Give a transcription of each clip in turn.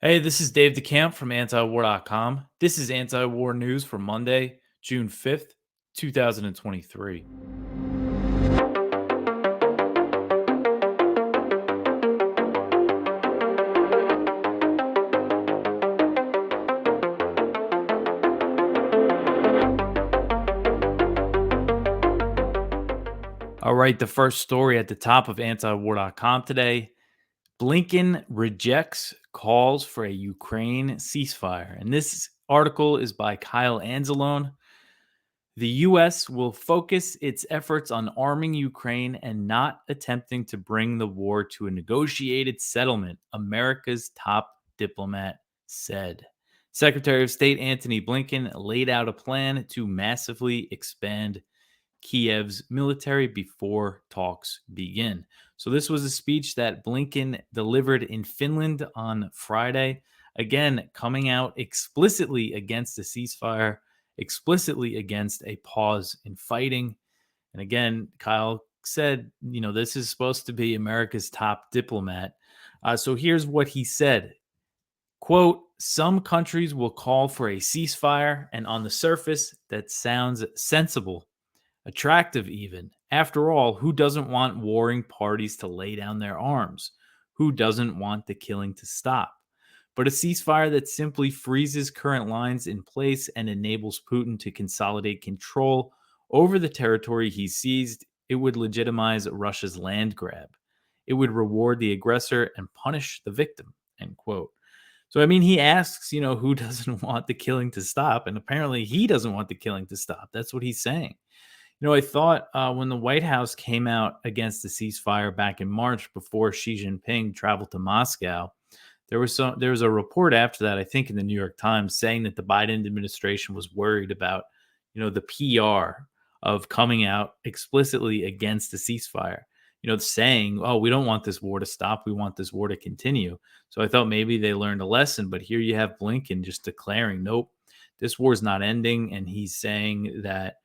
Hey, this is Dave DeCamp from antiwar.com. This is anti-war news for Monday, June 5th, 2023. All right, the first story at the top of antiwar.com today. Blinken rejects calls for a Ukraine ceasefire. And this article is by Kyle Anzalone. The U.S. will focus its efforts on arming Ukraine and not attempting to bring the war to a negotiated settlement, America's top diplomat said. Secretary of State Antony Blinken laid out a plan to massively expand Kiev's military before talks begin. So, this was a speech that Blinken delivered in Finland on Friday, again, coming out explicitly against the ceasefire, explicitly against a pause in fighting. And again, Kyle said, this is supposed to be America's top diplomat. So, here's what he said. Quote, some countries will call for a ceasefire, and on the surface, that sounds sensible, attractive even. After all, who doesn't want warring parties to lay down their arms? Who doesn't want the killing to stop? But a ceasefire that simply freezes current lines in place and enables Putin to consolidate control over the territory he seized, it would legitimize Russia's land grab. It would reward the aggressor and punish the victim, end quote. So, I mean, he asks, who doesn't want the killing to stop? And apparently he doesn't want the killing to stop. That's what he's saying. I thought when the White House came out against the ceasefire back in March before Xi Jinping traveled to Moscow, there was a report after that, I think in the New York Times, saying that the Biden administration was worried about, the PR of coming out explicitly against the ceasefire, saying, oh, we don't want this war to stop. We want this war to continue. So I thought maybe they learned a lesson. But here you have Blinken just declaring, nope, this war is not ending. And he's saying that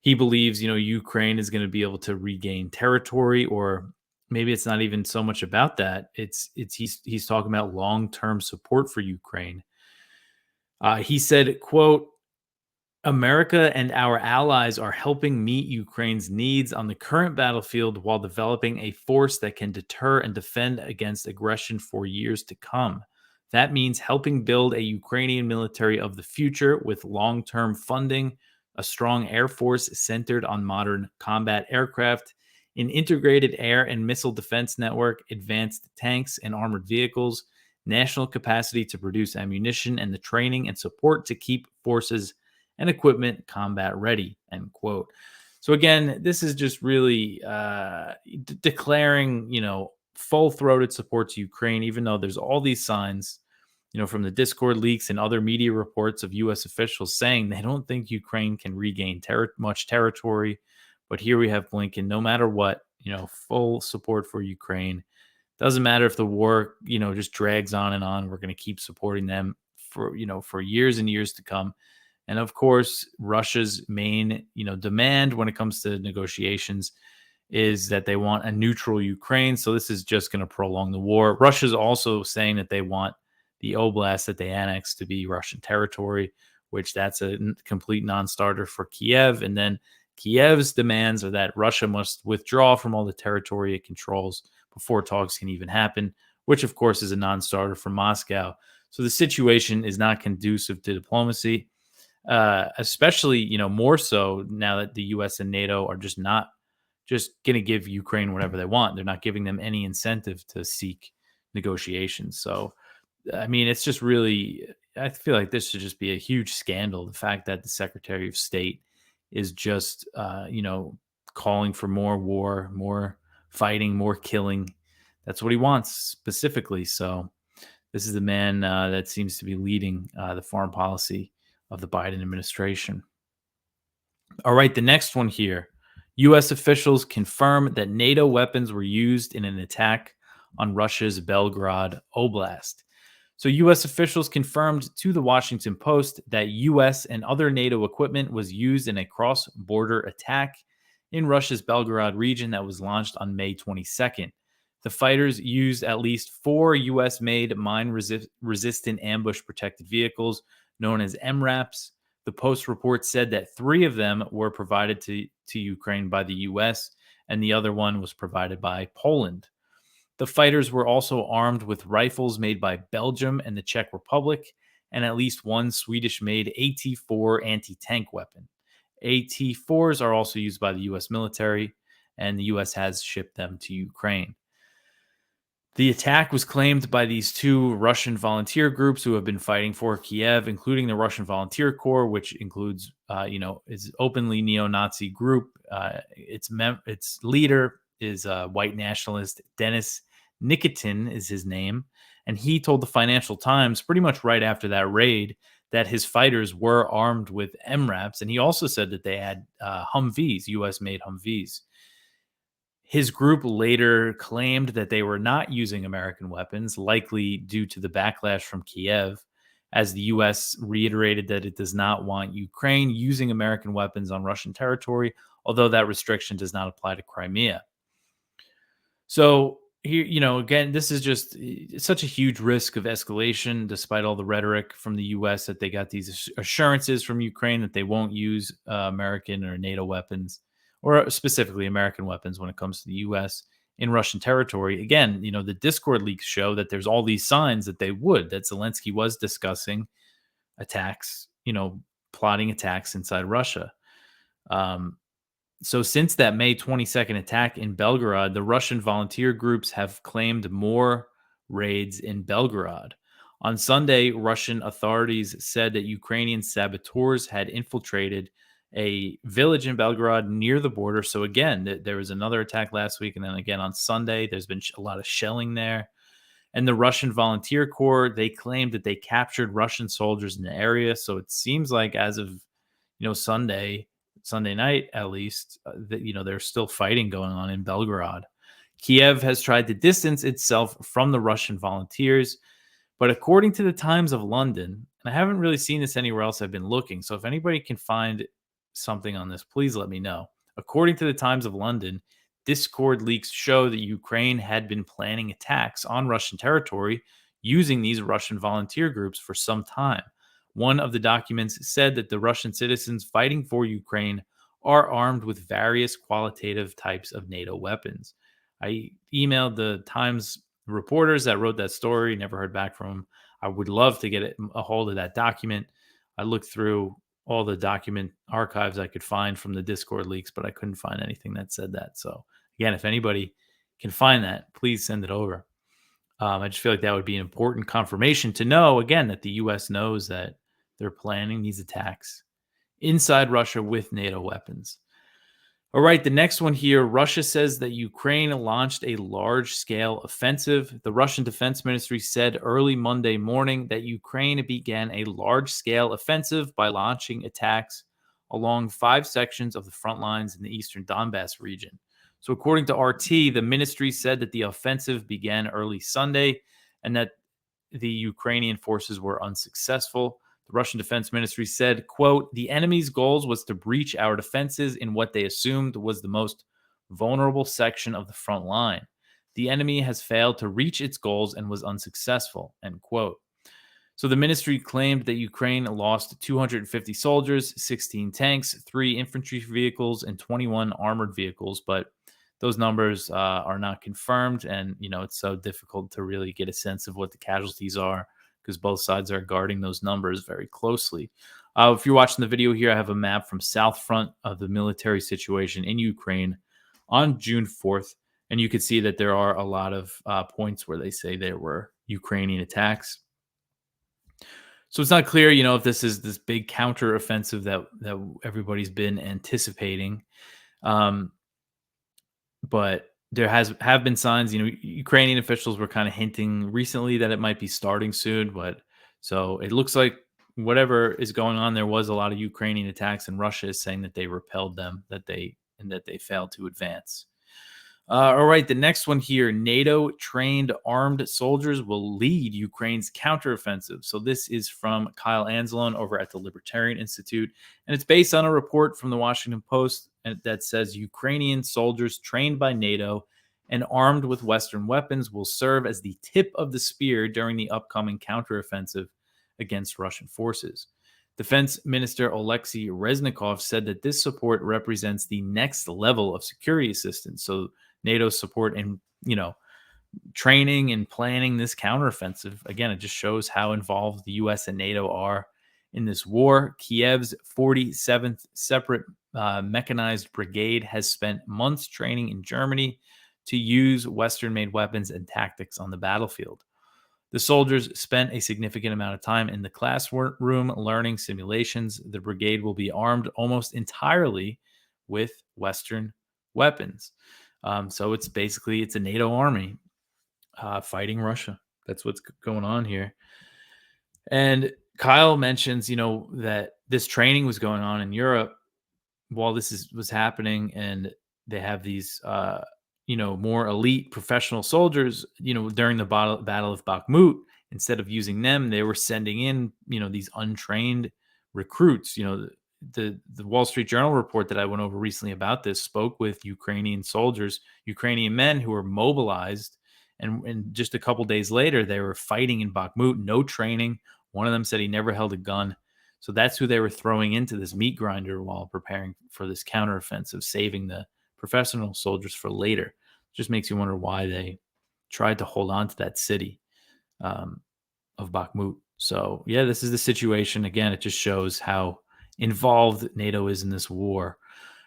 he believes, Ukraine is going to be able to regain territory, or maybe it's not even so much about that. He's talking about long-term support for Ukraine. He said, quote, America and our allies are helping meet Ukraine's needs on the current battlefield while developing a force that can deter and defend against aggression for years to come. That means helping build a Ukrainian military of the future with long-term funding, a strong air force centered on modern combat aircraft, an integrated air and missile defense network, advanced tanks and armored vehicles, national capacity to produce ammunition, and the training and support to keep forces and equipment combat ready, end quote. So again, this is just really declaring, full-throated support to Ukraine, even though there's all these signs, from the Discord leaks and other media reports of U.S. officials saying they don't think Ukraine can regain much territory. But here we have Blinken, no matter what, full support for Ukraine. Doesn't matter if the war, just drags on and on. We're going to keep supporting them for years and years to come. And of course, Russia's main, demand when it comes to negotiations is that they want a neutral Ukraine. So this is just going to prolong the war. Russia's also saying that they want the Oblast that they annexed to be Russian territory, which that's a complete non-starter for Kiev. And then Kiev's demands are that Russia must withdraw from all the territory it controls before talks can even happen, which of course is a non-starter for Moscow. So the situation is not conducive to diplomacy, especially, more so now that the U.S. and NATO are just not just going to give Ukraine whatever they want. They're not giving them any incentive to seek negotiations. So, I mean, it's just really, I feel like this should just be a huge scandal. The fact that the Secretary of State is just, calling for more war, more fighting, more killing. That's what he wants specifically. So this is the man that seems to be leading the foreign policy of the Biden administration. All right, the next one here. U.S. officials confirm that NATO weapons were used in an attack on Russia's Belgorod Oblast. So U.S. officials confirmed to the Washington Post that U.S. and other NATO equipment was used in a cross-border attack in Russia's Belgorod region that was launched on May 22nd. The fighters used at least 4 U.S.-made mine-resistant ambush-protected vehicles known as MRAPs. The Post report said that 3 of them were provided to Ukraine by the U.S., and the other one was provided by Poland. The fighters were also armed with rifles made by Belgium and the Czech Republic, and at least one Swedish-made AT-4 anti-tank weapon. AT-4s are also used by the U.S. military, and the U.S. has shipped them to Ukraine. The attack was claimed by these 2 Russian volunteer groups who have been fighting for Kiev, including the Russian Volunteer Corps, which includes, is openly neo-Nazi group. Its leader is white nationalist Denis Nikitin is his name, and he told the Financial Times pretty much right after that raid that his fighters were armed with MRAPs, and he also said that they had Humvees, U.S.-made Humvees. His group later claimed that they were not using American weapons, likely due to the backlash from Kiev, as the U.S. reiterated that it does not want Ukraine using American weapons on Russian territory, although that restriction does not apply to Crimea. So here, again, this is just such a huge risk of escalation, despite all the rhetoric from the U.S. that they got these assurances from Ukraine that they won't use American or NATO weapons, or specifically American weapons when it comes to the U.S. in Russian territory. Again, the Discord leaks show that there's all these signs that they would, that Zelensky was discussing attacks, plotting attacks inside Russia. So since that May 22nd attack in Belgorod, the Russian volunteer groups have claimed more raids in Belgorod. On Sunday, Russian authorities said that Ukrainian saboteurs had infiltrated a village in Belgorod near the border. So again, there was another attack last week, and then again on Sunday, there's been a lot of shelling there. And the Russian Volunteer Corps, they claimed that they captured Russian soldiers in the area. So it seems like as of Sunday night at least, that there's still fighting going on in Belgorod. Kiev has tried to distance itself from the Russian volunteers, but according to the Times of London, and I haven't really seen this anywhere else I've been looking, so if anybody can find something on this, please let me know. According to the Times of London, Discord leaks show that Ukraine had been planning attacks on Russian territory using these Russian volunteer groups for some time. One of the documents said that the Russian citizens fighting for Ukraine are armed with various qualitative types of NATO weapons. I emailed the Times reporters that wrote that story, never heard back from them. I would love to get a hold of that document. I looked through all the document archives I could find from the Discord leaks, but I couldn't find anything that said that. So again, if anybody can find that, please send it over. I just feel like that would be an important confirmation to know, again, that the U.S. knows that they're planning these attacks inside Russia with NATO weapons. All right, the next one here, Russia says that Ukraine launched a large-scale offensive. The Russian Defense Ministry said early Monday morning that Ukraine began a large-scale offensive by launching attacks along 5 sections of the front lines in the eastern Donbass region. So according to RT, the ministry said that the offensive began early Sunday and that the Ukrainian forces were unsuccessful. The Russian Defense Ministry said, quote, the enemy's goals was to breach our defenses in what they assumed was the most vulnerable section of the front line. The enemy has failed to reach its goals and was unsuccessful, end quote. So the ministry claimed that Ukraine lost 250 soldiers, 16 tanks, 3 infantry vehicles, and 21 armored vehicles, but those numbers are not confirmed, and it's so difficult to really get a sense of what the casualties are, because both sides are guarding those numbers very closely. If you're watching the video here, I have a map from South Front of the military situation in Ukraine on June 4th, and you can see that there are a lot of points where they say there were Ukrainian attacks. So it's not clear, if this is this big counteroffensive that everybody's been anticipating. But there have been signs, Ukrainian officials were kind of hinting recently that it might be starting soon. But so it looks like whatever is going on, there was a lot of Ukrainian attacks, and Russia is saying that they repelled them, that they failed to advance. All right, the next one here, NATO-trained armed soldiers will lead Ukraine's counteroffensive. So this is from Kyle Anzalone over at the Libertarian Institute, and it's based on a report from the Washington Post that says Ukrainian soldiers trained by NATO and armed with Western weapons will serve as the tip of the spear during the upcoming counteroffensive against Russian forces. Defense Minister Alexei Reznikov said that this support represents the next level of security assistance. So NATO's support in, training and planning this counteroffensive. Again, it just shows how involved the US and NATO are in this war. Kiev's 47th Separate Mechanized Brigade has spent months training in Germany to use Western-made weapons and tactics on the battlefield. The soldiers spent a significant amount of time in the classroom learning simulations. The brigade will be armed almost entirely with Western weapons. So it's a NATO army fighting Russia. That's what's going on here. And Kyle mentions, that this training was going on in Europe while this was happening, and they have these, more elite professional soldiers, during the Battle of Bakhmut. Instead of using them, they were sending in, these untrained recruits. The Wall Street Journal report that I went over recently about this spoke with Ukrainian soldiers, Ukrainian men who were mobilized. And just a couple days later, they were fighting in Bakhmut, no training. One of them said he never held a gun. So that's who they were throwing into this meat grinder while preparing for this counteroffensive, saving the professional soldiers for later. It just makes you wonder why they tried to hold on to that city of Bakhmut. So, yeah, this is the situation. Again, it just shows how involved NATO is in this war.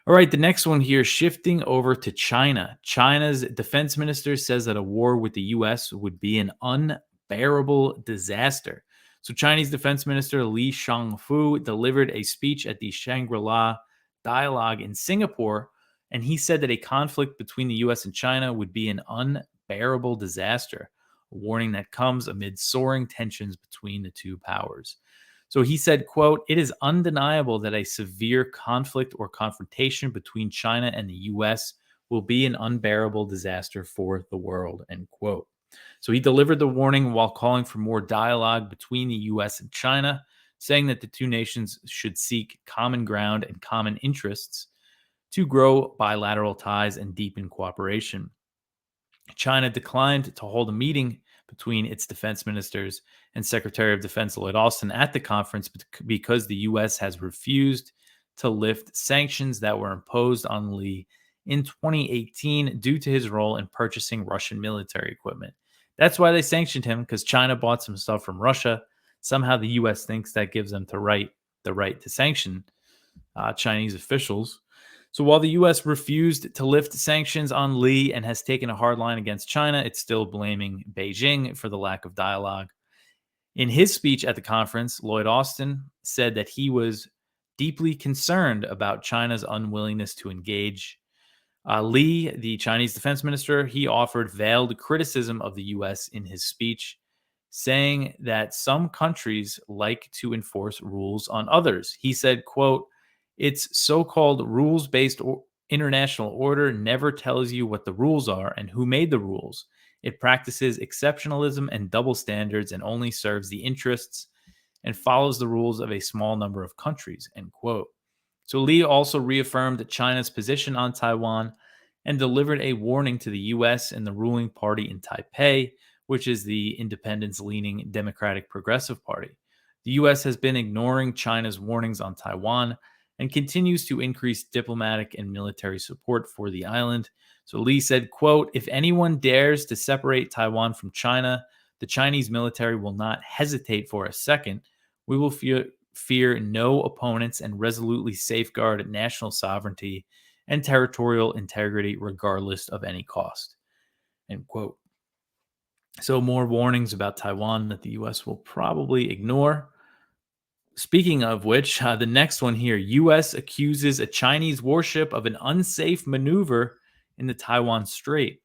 All right, the next one here, shifting over to China. China's defense minister says that a war with the U.S. would be an unbearable disaster. So Chinese Defense Minister Li Shangfu delivered a speech at the Shangri-La Dialogue in Singapore, and he said that a conflict between the U.S. and China would be an unbearable disaster, a warning that comes amid soaring tensions between the two powers. So he said, quote, "It is undeniable that a severe conflict or confrontation between China and the U.S. will be an unbearable disaster for the world," end quote. So he delivered the warning while calling for more dialogue between the U.S. and China, saying that the two nations should seek common ground and common interests to grow bilateral ties and deepen cooperation. China declined to hold a meeting between its defense ministers and Secretary of Defense Lloyd Austin at the conference because the U.S. has refused to lift sanctions that were imposed on Li in 2018 due to his role in purchasing Russian military equipment. That's why they sanctioned him, because China bought some stuff from Russia. Somehow the U.S. thinks that gives them the right to sanction Chinese officials. So while the U.S. refused to lift sanctions on Li and has taken a hard line against China, it's still blaming Beijing for the lack of dialogue. In his speech at the conference, Lloyd Austin said that he was deeply concerned about China's unwillingness to engage. Li, the Chinese defense minister, he offered veiled criticism of the U.S. in his speech, saying that some countries like to enforce rules on others. He said, quote, "Its so-called rules-based international order never tells you what the rules are and who made the rules. It practices exceptionalism and double standards and only serves the interests and follows the rules of a small number of countries," end quote. So Li also reaffirmed China's position on Taiwan and delivered a warning to the U.S. and the ruling party in Taipei, which is the independence-leaning Democratic Progressive Party. The U.S. has been ignoring China's warnings on Taiwan and continues to increase diplomatic and military support for the island. So Li said, quote, "If anyone dares to separate Taiwan from China, the Chinese military will not hesitate for a second. We will fear no opponents and resolutely safeguard national sovereignty and territorial integrity regardless of any cost," end quote. So more warnings about Taiwan that the U.S. will probably ignore. Speaking of which, the next one here, U.S. accuses a Chinese warship of an unsafe maneuver in the Taiwan Strait.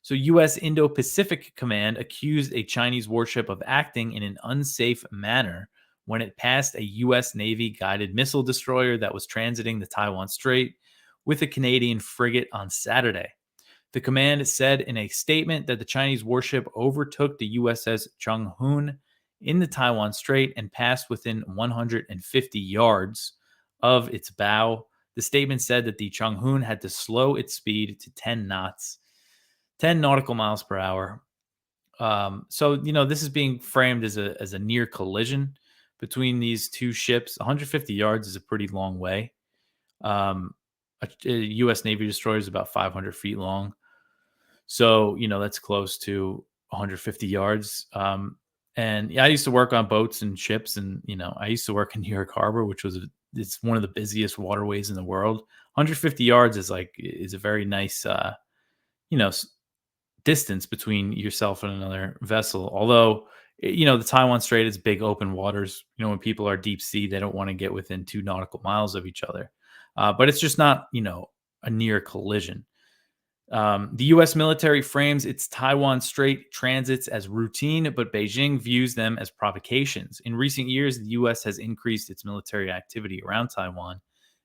So U.S. Indo-Pacific Command accused a Chinese warship of acting in an unsafe manner when it passed a U.S. Navy guided missile destroyer that was transiting the Taiwan Strait with a Canadian frigate on Saturday. The command said in a statement that the Chinese warship overtook the USS Chung-Hoon in the Taiwan Strait and passed within 150 yards of its bow. The statement said that the Chung-Hoon had to slow its speed to 10 knots. 10 nautical miles per hour. So this is being framed as a near collision between these two ships. 150 yards is a pretty long way. A U.S. Navy destroyer is about 500 feet long, so that's close to 150 yards. And yeah, I used to work on boats and ships, and I used to work in New York Harbor, which it's one of the busiest waterways in the world. 150 yards is a very nice you know distance between yourself and another vessel. Although, the Taiwan Strait is big open waters. When people are deep sea, they don't want to get within 2 nautical miles of each other. But it's just not, a near collision. The U.S. military frames its Taiwan Strait transits as routine, but Beijing views them as provocations. In recent years, the U.S. has increased its military activity around Taiwan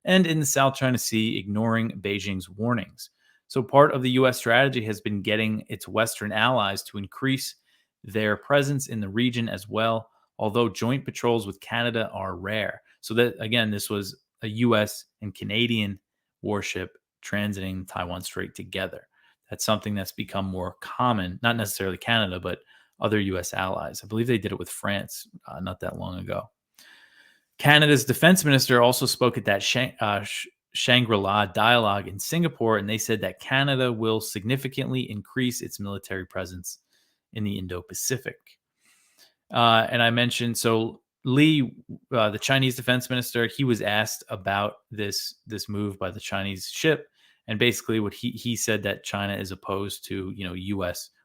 and in the South China Sea, ignoring Beijing's warnings. So, part of the U.S. strategy has been getting its Western allies to increase their presence in the region as well, although joint patrols with Canada are rare. So, that again, this was a U.S. and Canadian warship transiting the Taiwan Strait together. That's something that's become more common, not necessarily Canada, but other U.S. allies. I believe they did it with France not that long ago. Canada's defense minister also spoke at that Shangri-La dialogue in Singapore, and they said that Canada will significantly increase its military presence in the Indo-Pacific. And I mentioned, so Li, the Chinese defense minister, he was asked about this move by the Chinese ship, and basically what he said that China is opposed to,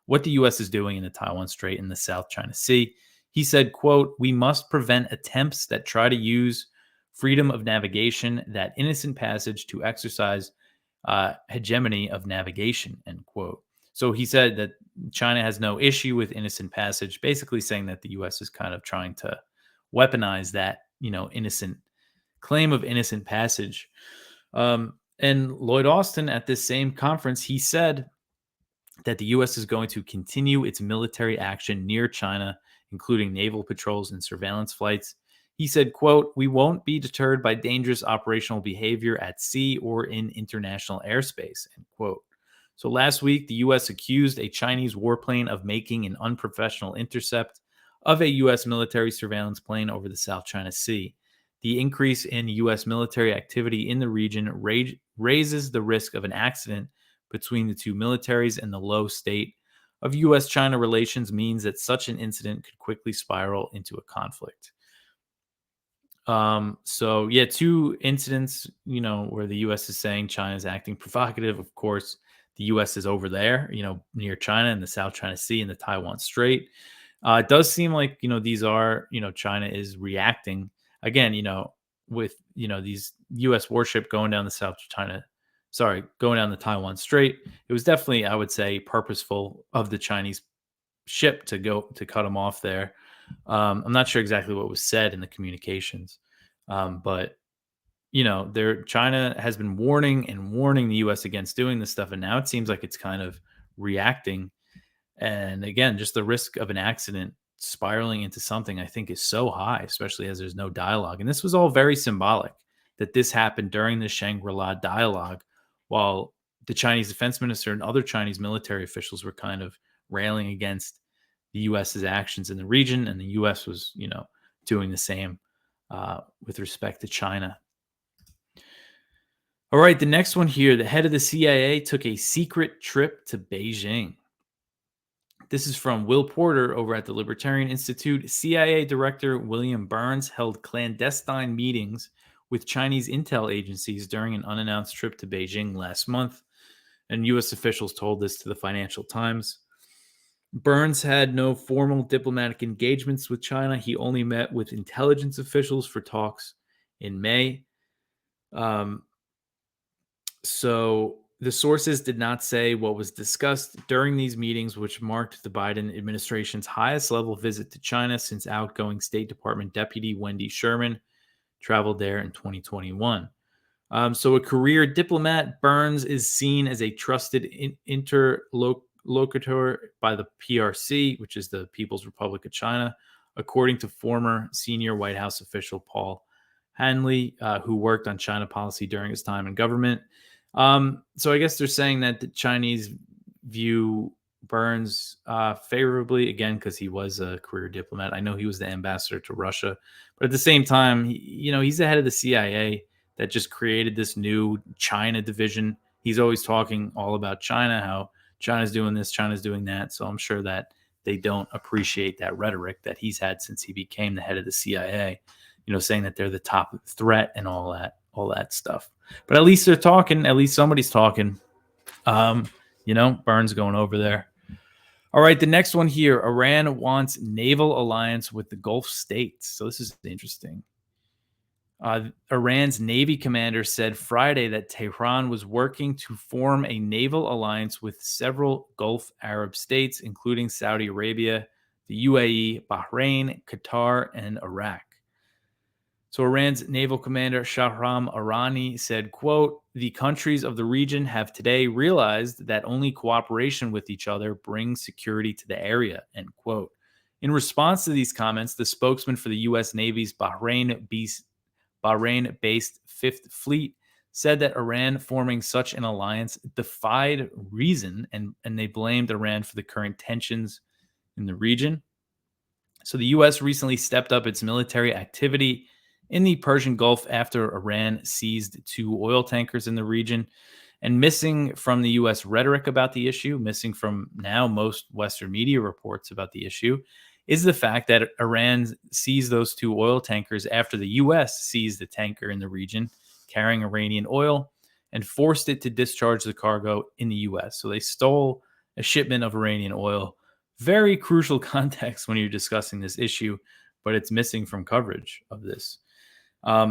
what the U.S. is doing in the Taiwan Strait and the South China Sea. He said, quote, "We must prevent attempts that try to use freedom of navigation, that innocent passage, to exercise hegemony of navigation," end quote. So he said that China has no issue with innocent passage, basically saying that the U.S. is kind of trying to weaponize that, innocent claim of innocent passage. And Lloyd Austin at this same conference, he said that the U.S. is going to continue its military action near China, including naval patrols and surveillance flights. He said, quote, "We won't be deterred by dangerous operational behavior at sea or in international airspace," end quote. So last week, the U.S. accused a Chinese warplane of making an unprofessional intercept of a U.S. military surveillance plane over the South China Sea. The increase in U.S. military activity in the region raises the risk of an accident between the two militaries, and the low state of U.S.-China relations means that such an incident could quickly spiral into a conflict. So yeah, two incidents, where the U.S. is saying China is acting provocative. Of course, the U.S. is over there, near China in the South China Sea and the Taiwan Strait. It does seem like, these are, China is reacting again, with, these U.S. warship going down going down the Taiwan Strait. It was definitely, I would say, purposeful of the Chinese ship to cut them off there. I'm not sure exactly what was said in the communications, but China has been warning the U.S. against doing this stuff, and now it seems like it's kind of reacting. And again, just the risk of an accident spiraling into something, I think, is so high, especially as there's no dialogue. And this was all very symbolic that this happened during the Shangri-La dialogue, while the Chinese defense minister and other Chinese military officials were kind of railing against the U.S.'s actions in the region, and the U.S. was, doing the same with respect to China. All right, the next one here, the head of the CIA took a secret trip to Beijing. This is from Will Porter over at the Libertarian Institute. CIA Director William Burns held clandestine meetings with Chinese intel agencies during an unannounced trip to Beijing last month, and U.S. officials told this to the Financial Times. Burns had no formal diplomatic engagements with China. He only met with intelligence officials for talks in May. So the sources did not say what was discussed during these meetings, which marked the Biden administration's highest level visit to China since outgoing State Department Deputy Wendy Sherman traveled there in 2021. So a career diplomat, Burns is seen as a trusted interlocutor by the PRC, which is the People's Republic of China, according to former senior White House official Paul Hanley, who worked on China policy during his time in government. So I guess they're saying that the Chinese view Burns favorably, again, because he was a career diplomat. I know he was the ambassador to Russia, but at the same time, he's the head of the CIA that just created this new China division. He's always talking all about China, how China's doing this, China's doing that. So I'm sure that they don't appreciate that rhetoric that he's had since he became the head of the CIA, saying that they're the top threat and all that stuff. But at least they're talking. At least somebody's talking. Burns going over there. All right, the next one here. Iran wants naval alliance with the Gulf states. So this is interesting. Iran's Navy commander said Friday that Tehran was working to form a naval alliance with several Gulf Arab states, including Saudi Arabia, the UAE, Bahrain, Qatar, and Iraq. So Iran's naval commander Shahram Irani said, quote, "The countries of the region have today realized that only cooperation with each other brings security to the area," end quote. In response to these comments, the spokesman for the U.S. Navy's Bahrain-based Fifth Fleet said that Iran forming such an alliance defied reason, and they blamed Iran for the current tensions in the region. So the U.S. recently stepped up its military activity in the Persian Gulf after Iran seized 2 oil tankers in the region. And missing from the U.S. rhetoric about the issue, missing from now most Western media reports about the issue, is the fact that Iran seized those 2 oil tankers after the U.S. seized a tanker in the region carrying Iranian oil and forced it to discharge the cargo in the U.S. So they stole a shipment of Iranian oil. Very crucial context when you're discussing this issue, but it's missing from coverage of this.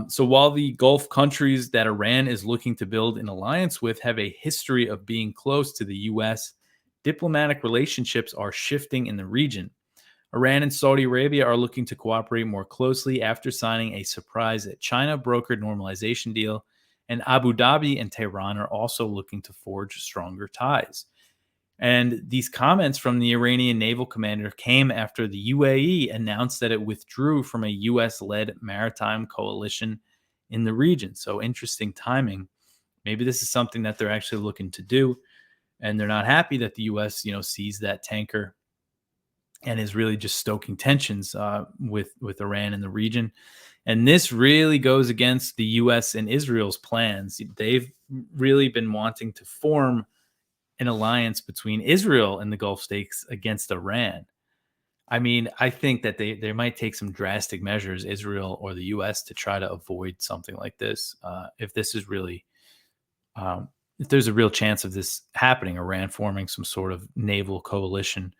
So while the Gulf countries that Iran is looking to build an alliance with have a history of being close to the U.S., diplomatic relationships are shifting in the region. Iran and Saudi Arabia are looking to cooperate more closely after signing a surprise China-brokered normalization deal, and Abu Dhabi and Tehran are also looking to forge stronger ties. And these comments from the Iranian naval commander came after the UAE announced that it withdrew from a U.S.-led maritime coalition in the region. So interesting timing. Maybe this is something that they're actually looking to do, and they're not happy that the U.S. seized that tanker and is really just stoking tensions with Iran in the region. And this really goes against the U.S. and Israel's plans. They've really been wanting to form an alliance between Israel and the Gulf states against Iran. I mean, I think that they might take some drastic measures, Israel or the U.S., to try to avoid something like this. If this is really, if there's a real chance of this happening, Iran forming some sort of naval coalition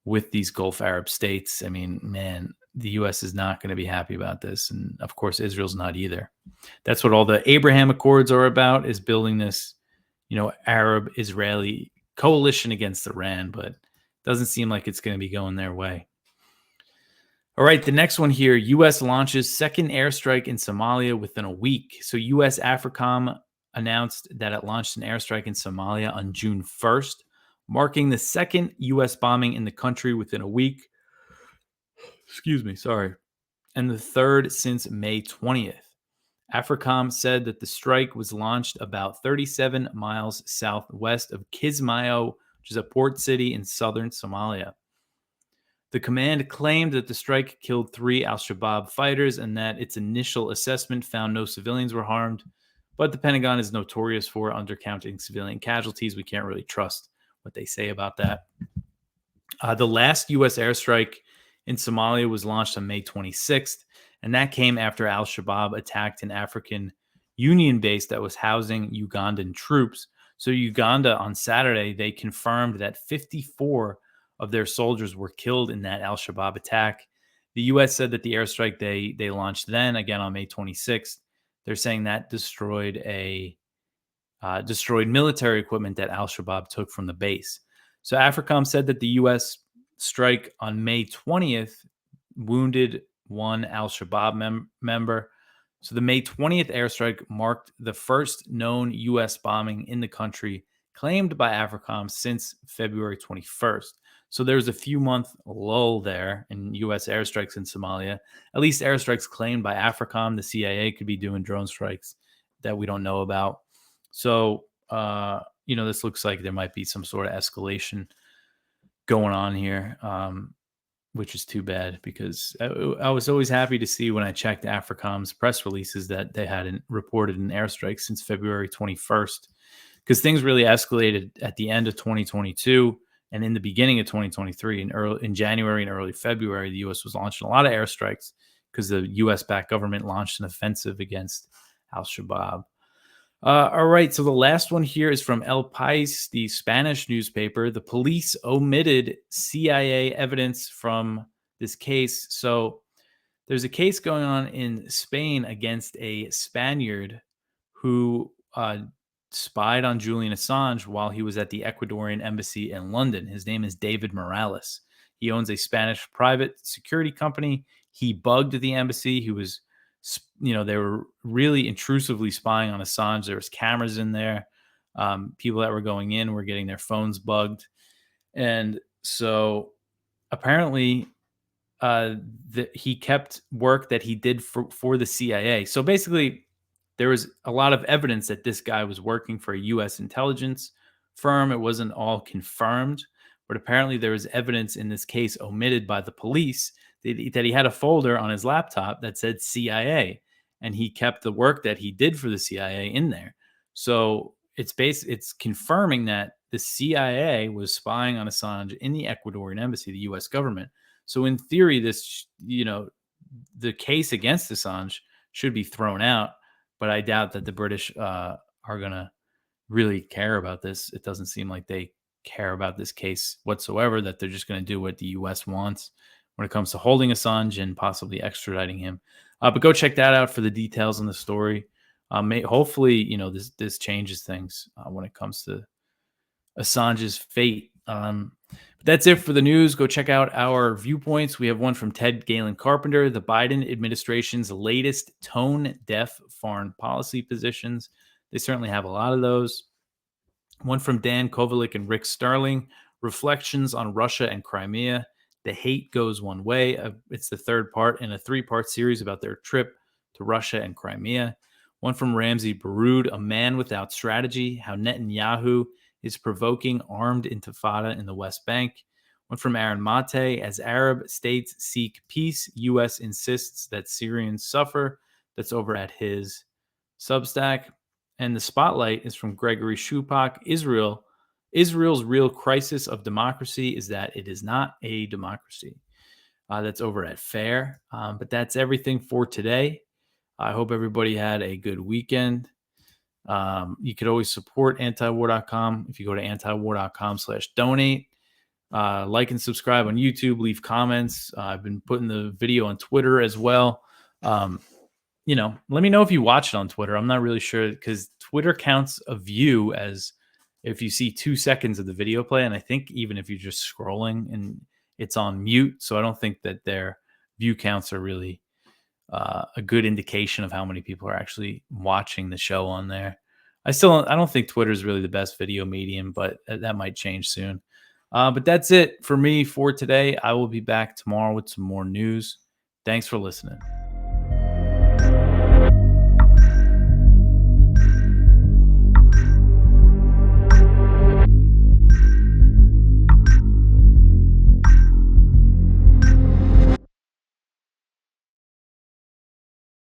with these Gulf Arab states, I mean, man, the U.S. is not going to be happy about this. And of course, Israel's not either. That's what all the Abraham Accords are about, is building this Arab-Israeli coalition against Iran, but doesn't seem like it's going to be going their way. All right, the next one here, U.S. launches second airstrike in Somalia within a week. So U.S. AFRICOM announced that it launched an airstrike in Somalia on June 1st, marking the second U.S. bombing in the country within a week. And the third since May 20th. AFRICOM said that the strike was launched about 37 miles southwest of Kismayo, which is a port city in southern Somalia. The command claimed that the strike killed 3 al-Shabaab fighters and that its initial assessment found no civilians were harmed. But the Pentagon is notorious for undercounting civilian casualties. We can't really trust what they say about that. The last U.S. airstrike in Somalia was launched on May 26th. And that came after al-Shabaab attacked an African Union base that was housing Ugandan troops. So Uganda on Saturday, they confirmed that 54 of their soldiers were killed in that al-Shabaab attack. The U.S. said that the airstrike they launched then, again on May 26th, they're saying that destroyed military equipment that al-Shabaab took from the base. So AFRICOM said that the U.S. strike on May 20th wounded 1 al-Shabaab member. So the May 20th airstrike marked the first known U.S. bombing in the country claimed by AFRICOM since February 21st. So there was a few-month lull there in U.S. airstrikes in Somalia, at least airstrikes claimed by AFRICOM. The CIA could be doing drone strikes that we don't know about. So this looks like there might be some sort of escalation going on here, which is too bad because I was always happy to see when I checked AFRICOM's press releases that they hadn't reported an airstrike since February 21st, because things really escalated at the end of 2022 and in the beginning of 2023. In January and early February, the U.S. was launching a lot of airstrikes because the U.S.-backed government launched an offensive against al-Shabaab. All right, so the last one here is from El País, the Spanish newspaper. The police omitted CIA evidence from this case. So there's a case going on in Spain against a Spaniard who spied on Julian Assange while he was at the Ecuadorian embassy in London. His name is David Morales. He owns a Spanish private security company. He bugged the embassy. He was they were really intrusively spying on Assange. There was cameras in there. People that were going in were getting their phones bugged. And so apparently he kept work that he did for the CIA. So basically, there was a lot of evidence that this guy was working for a U.S. intelligence firm. It wasn't all confirmed, but apparently there was evidence in this case omitted by the police that he had a folder on his laptop that said CIA, and he kept the work that he did for the CIA in there. So it's confirming that the CIA was spying on Assange in the Ecuadorian embassy, the U.S. government. So in theory, this, the case against Assange should be thrown out, but I doubt that the British are going to really care about this. It doesn't seem like they care about this case whatsoever, that they're just going to do what the U.S. wants when it comes to holding Assange and possibly extraditing him. But go check that out for the details on the story. Hopefully, this changes things when it comes to Assange's fate. But that's it for the news. Go check out our viewpoints. We have one from Ted Galen Carpenter, the Biden administration's latest tone-deaf foreign policy positions. They certainly have a lot of those. One from Dan Kovalik and Rick Starling, reflections on Russia and Crimea. The hate goes one way. It's the third part in a 3-part series about their trip to Russia and Crimea. One from Ramsey Baroud, a man without strategy, how Netanyahu is provoking armed intifada in the West Bank. One from Aaron Mate, as Arab states seek peace, U.S. insists that Syrians suffer. That's over at his Substack. And the spotlight is from Gregory Shupak, Israel's real crisis of democracy is that it is not a democracy. That's over at Fair. But that's everything for today. I hope everybody had a good weekend. You could always support antiwar.com if you go to antiwar.com/donate. Like and subscribe on YouTube. Leave comments. I've been putting the video on Twitter as well. Let me know if you watch it on Twitter. I'm not really sure because Twitter counts a view as if you see 2 seconds of the video play. And I think even if you're just scrolling and it's on mute. So I don't think that their view counts are really a good indication of how many people are actually watching the show on there. I don't think Twitter is really the best video medium, but that might change soon. But that's it for me for today. I will be back tomorrow with some more news. Thanks for listening.